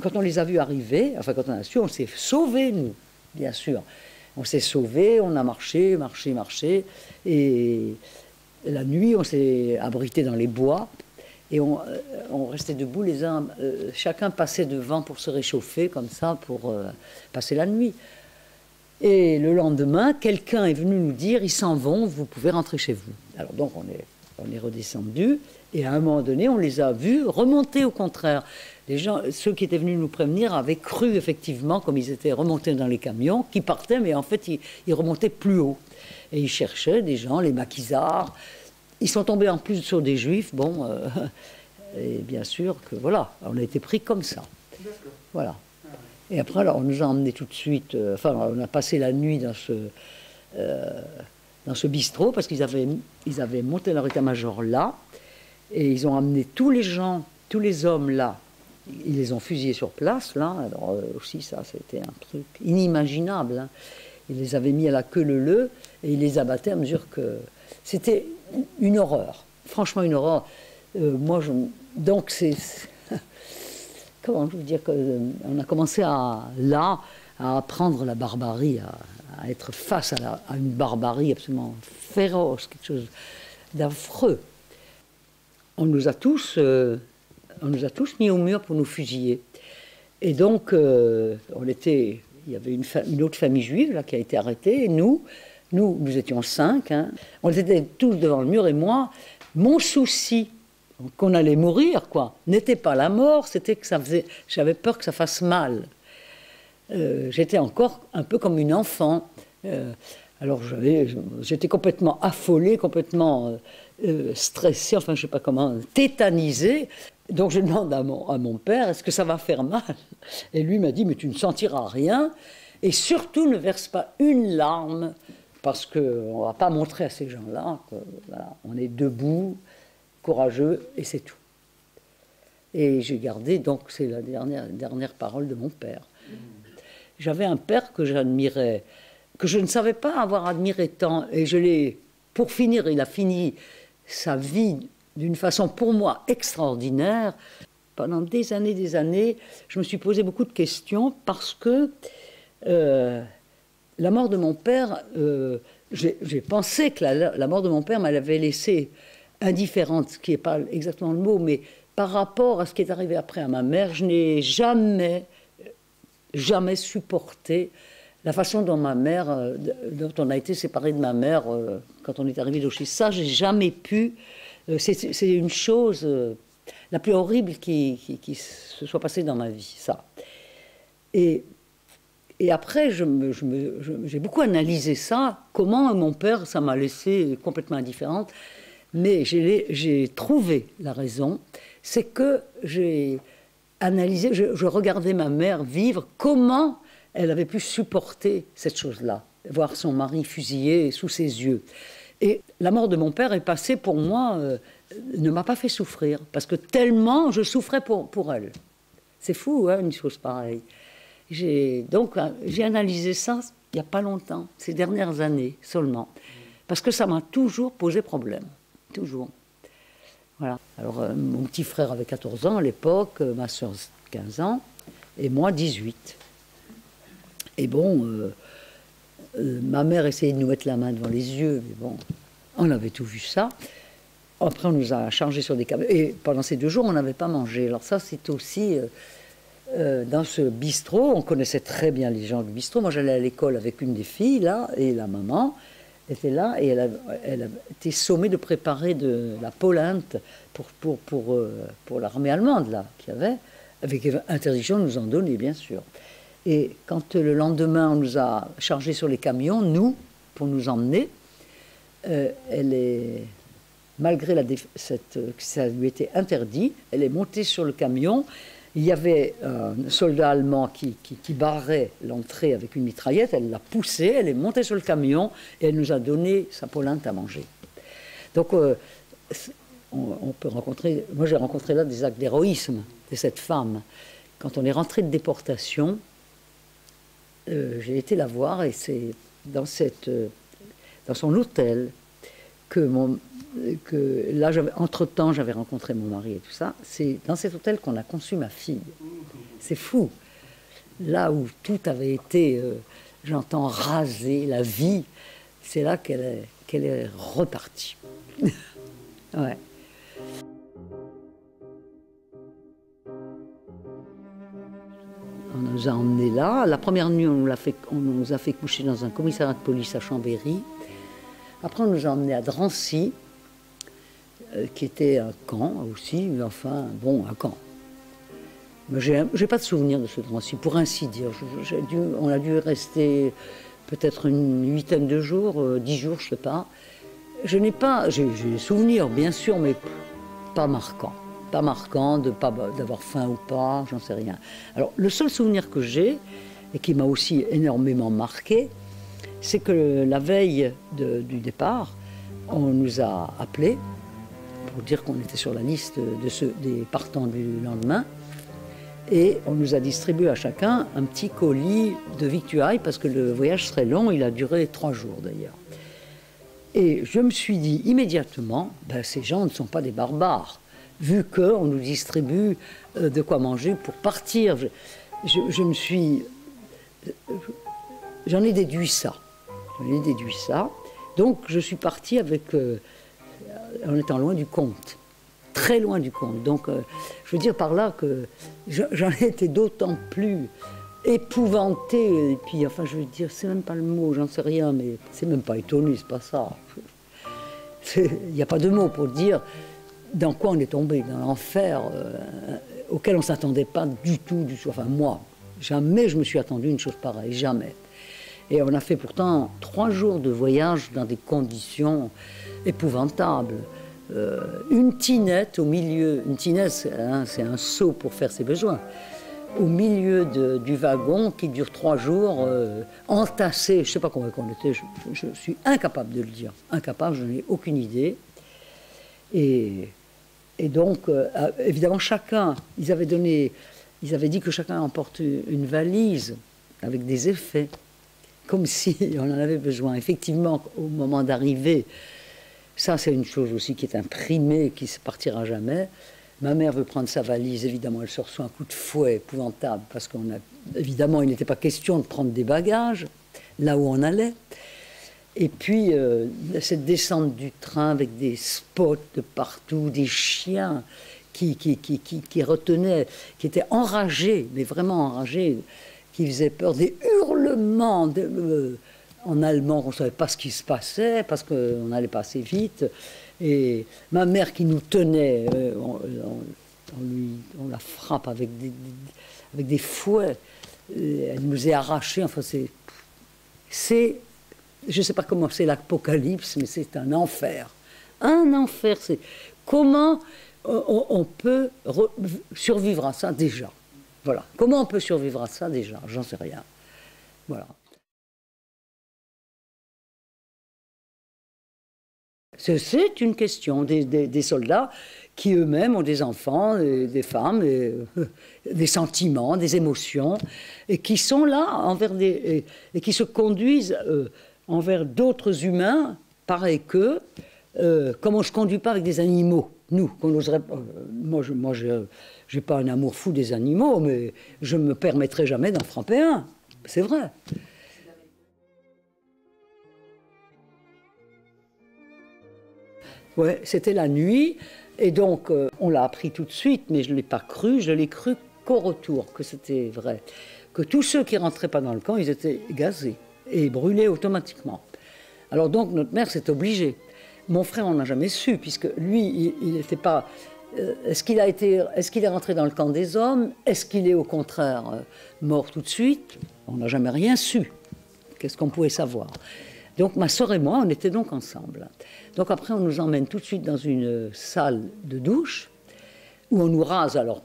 quand on les a vus arriver, enfin quand on a su, on s'est sauvés, nous, bien sûr. On s'est sauvés, on a marché, et la nuit, on s'est abrité dans les bois, et on restait debout, les uns, chacun passait devant pour se réchauffer, comme ça, pour passer la nuit. Et le lendemain, quelqu'un est venu nous dire, ils s'en vont, vous pouvez rentrer chez vous. Alors donc on est redescendu, et à un moment donné, on les a vus remonter au contraire. Les gens, ceux qui étaient venus nous prévenir avaient cru effectivement, comme ils étaient remontés dans les camions, qu'ils partaient, mais en fait ils remontaient plus haut. Et ils cherchaient des gens, les maquisards. Ils sont tombés en plus sur des juifs, bon, et bien sûr que voilà, on a été pris comme ça. Voilà. Et après, alors, on nous a emmenés tout de suite, enfin, on a passé la nuit dans ce bistrot, parce qu'ils avaient monté leur état-major là, et ils ont amené tous les gens, tous les hommes là, ils les ont fusillés sur place, là, alors aussi ça, c'était un truc inimaginable, hein. Ils les avaient mis à la queue leu-leu, et ils les abattaient à mesure que... C'était une horreur, franchement une horreur. Donc c'est... Comment je veux dire qu'on a commencé à apprendre la barbarie, à être face à une barbarie absolument féroce, quelque chose d'affreux. On nous a tous mis au mur pour nous fusiller. Et donc, il y avait une autre famille juive là, qui a été arrêtée, et nous étions 5, hein. On était tous devant le mur, et moi, mon souci, qu'on allait mourir, quoi, n'était pas la mort, c'était que j'avais peur que ça fasse mal. J'étais encore un peu comme une enfant. Alors j'étais complètement affolée, complètement stressée, enfin je sais pas comment, tétanisée. Donc je demande à mon père, est-ce que ça va faire mal? Et lui m'a dit, mais tu ne sentiras rien, et surtout ne verse pas une larme, parce qu'on ne va pas montrer à ces gens-là que voilà, on est debout, courageux, et c'est tout. Et j'ai gardé, donc c'est la dernière parole de mon père. J'avais un père que j'admirais, que je ne savais pas avoir admiré tant, et pour finir, il a fini sa vie d'une façon pour moi extraordinaire. Pendant des années, je me suis posé beaucoup de questions, parce que la mort de mon père, j'ai pensé que la mort de mon père m'avait laissé indifférente, ce qui n'est pas exactement le mot, mais par rapport à ce qui est arrivé après à ma mère, je n'ai jamais supporté la façon dont dont on a été séparés de ma mère quand on est arrivé d'Auschwitz. Ça, j'ai jamais pu. C'est une chose la plus horrible qui se soit passée dans ma vie, ça. Et après, j'ai beaucoup analysé ça, comment mon père, ça m'a laissé complètement indifférente. Mais j'ai trouvé la raison, c'est que j'ai analysé, je regardais ma mère vivre, comment elle avait pu supporter cette chose-là, voir son mari fusillé sous ses yeux. Et la mort de mon père est passée pour moi, ne m'a pas fait souffrir, parce que tellement je souffrais pour elle. C'est fou, hein, une chose pareille. Donc j'ai analysé ça il n'y a pas longtemps, ces dernières années seulement, parce que ça m'a toujours posé problème. Toujours. Voilà. Alors, mon petit frère avait 14 ans à l'époque, ma soeur 15 ans, et moi 18. Et bon, ma mère essayait de nous mettre la main devant les yeux, mais bon, on avait tout vu ça. Après, on nous a chargés sur des camions. Et pendant ces 2 jours, on n'avait pas mangé. Alors ça, c'est aussi... dans ce bistrot, on connaissait très bien les gens du bistrot. Moi, j'allais à l'école avec une des filles, là, et la maman était là, et elle a été sommée de préparer de la polenta pour l'armée allemande, là, qu'il y avait, avec interdiction de nous en donner, bien sûr. Et quand le lendemain, on nous a chargés sur les camions, nous, pour nous emmener, malgré que ça lui était interdit, elle est montée sur le camion. Il y avait un soldat allemand qui barrait l'entrée avec une mitraillette, elle l'a poussé, elle est montée sur le camion et elle nous a donné sa polenta à manger. Donc on peut rencontrer, moi j'ai rencontré là des actes d'héroïsme de cette femme. Quand on est rentré de déportation, j'ai été la voir, et c'est dans son hôtel que là, entre-temps, j'avais rencontré mon mari et tout ça. C'est dans cet hôtel qu'on a conçu ma fille. C'est fou. Là où tout avait été, j'entends, rasé, la vie, c'est là qu'elle est repartie. Ouais. On nous a emmenés là. La première nuit, on nous a fait coucher dans un commissariat de police à Chambéry. Après, on nous a emmenés à Drancy, qui était un camp aussi, mais enfin, bon, un camp. Mais j'ai pas de souvenir de ce Drancy, pour ainsi dire. On a dû rester peut-être une huitaine de jours, 10 jours, je sais pas. J'ai des souvenirs, bien sûr, mais pas marquants. Pas marquant d'avoir faim ou pas, j'en sais rien. Alors, le seul souvenir que j'ai, et qui m'a aussi énormément marqué, c'est que la veille du départ, on nous a appelés pour dire qu'on était sur la liste des partants du lendemain, et on nous a distribué à chacun un petit colis de victuailles, parce que le voyage serait long, il a duré 3 jours d'ailleurs. Et je me suis dit immédiatement, ben, ces gens ne sont pas des barbares, vu qu'on nous distribue de quoi manger pour partir. J'en ai déduit ça. Donc je suis partie en étant loin du compte, très loin du compte. Donc je veux dire par là que j'en ai été d'autant plus épouvantée, et puis enfin je veux dire, c'est même pas le mot, j'en sais rien, mais c'est même pas étonné, c'est pas ça. Il n'y a pas de mot pour dire dans quoi on est tombé, dans l'enfer auquel on ne s'attendait pas du tout. Enfin moi, jamais je me suis attendu à une chose pareille, jamais. Et on a fait pourtant 3 jours de voyage dans des conditions épouvantables. Une tinette au milieu, une tinette c'est un seau pour faire ses besoins, au milieu du wagon qui dure 3 jours, entassé, je ne sais pas combien on était, je suis incapable de le dire, incapable, je n'ai aucune idée. Et donc, évidemment, ils avaient dit que chacun emporte une valise avec des effets, comme si on en avait besoin. Effectivement, au moment d'arriver, ça c'est une chose aussi qui est imprimée, qui ne partira jamais. Ma mère veut prendre sa valise, évidemment, elle se reçoit un coup de fouet épouvantable, parce évidemment, il n'était pas question de prendre des bagages là où on allait. Et puis, cette descente du train avec des spots de partout, des chiens qui retenaient, qui étaient enragés, mais vraiment enragés, qui faisaient peur, des hurlements en allemand, on ne savait pas ce qui se passait, parce qu'on allait pas assez vite. Et ma mère qui nous tenait, on la frappe avec des fouets, elle nous est arrachée, enfin c'est je ne sais pas comment c'est l'apocalypse, mais c'est un enfer. Un enfer, c'est comment on peut survivre à ça déjà. Voilà. Comment on peut survivre à ça déjà? J'en sais rien. Voilà. C'est une question des soldats qui eux-mêmes ont des enfants, des femmes, des sentiments, des émotions, et qui sont là et qui se conduisent envers d'autres humains, pareil qu'eux, comme on ne se conduit pas avec des animaux. Nous, qu'on n'oserait pas. Moi, je n'ai pas un amour fou des animaux, mais je ne me permettrai jamais d'en frapper un. C'est vrai. Ouais, c'était la nuit, et donc on l'a appris tout de suite, mais je ne l'ai pas cru, je l'ai cru qu'au retour, que c'était vrai. Que tous ceux qui ne rentraient pas dans le camp, ils étaient gazés et brûlés automatiquement. Alors donc notre mère s'est obligée. Mon frère, on n'a jamais su, puisque lui, il n'était pas... Est-ce qu'il est rentré dans le camp des hommes? Est-ce qu'il est au contraire mort tout de suite? On n'a jamais rien su. Qu'est-ce qu'on pouvait savoir? Donc ma sœur et moi, on était donc ensemble. Donc après, on nous emmène tout de suite dans une salle de douche, où on nous rase, alors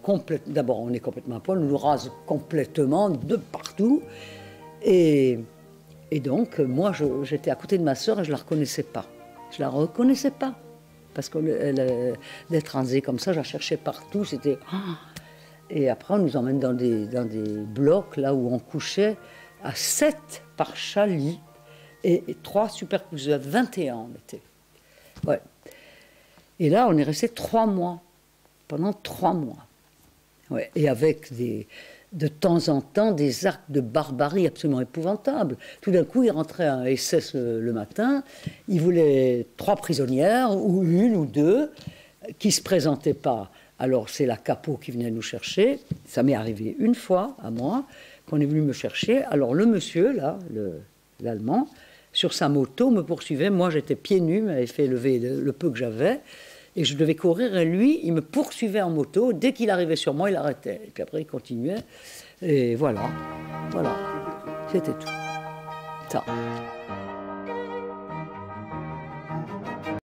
d'abord on est complètement à poil, on nous rase complètement de partout. Et donc, moi, j'étais à côté de ma sœur et je ne la reconnaissais pas. Je ne la reconnaissais pas. Parce d'être rasée comme ça, je la cherchais partout, c'était... Et après, on nous emmène dans des blocs, là où on couchait, à 7 par chalit, et 3 superposés, 21 on était. Ouais. Et là, on est resté 3 mois, pendant 3 mois. Ouais. Et avec de temps en temps des actes de barbarie absolument épouvantables. Tout d'un coup, il rentrait un SS le matin, il voulait 3 prisonnières, ou 1 ou 2, qui ne se présentaient pas. Alors c'est la capo qui venait nous chercher. Ça m'est arrivé une fois, à moi, qu'on est venu me chercher. Alors le monsieur, là, l'Allemand, sur sa moto, me poursuivait. Moi, j'étais pieds nus, m'avait fait lever le peu que j'avais. Et je devais courir, et lui, il me poursuivait en moto. Dès qu'il arrivait sur moi, il arrêtait. Et puis après, il continuait. Et voilà. Voilà. C'était tout. Ça.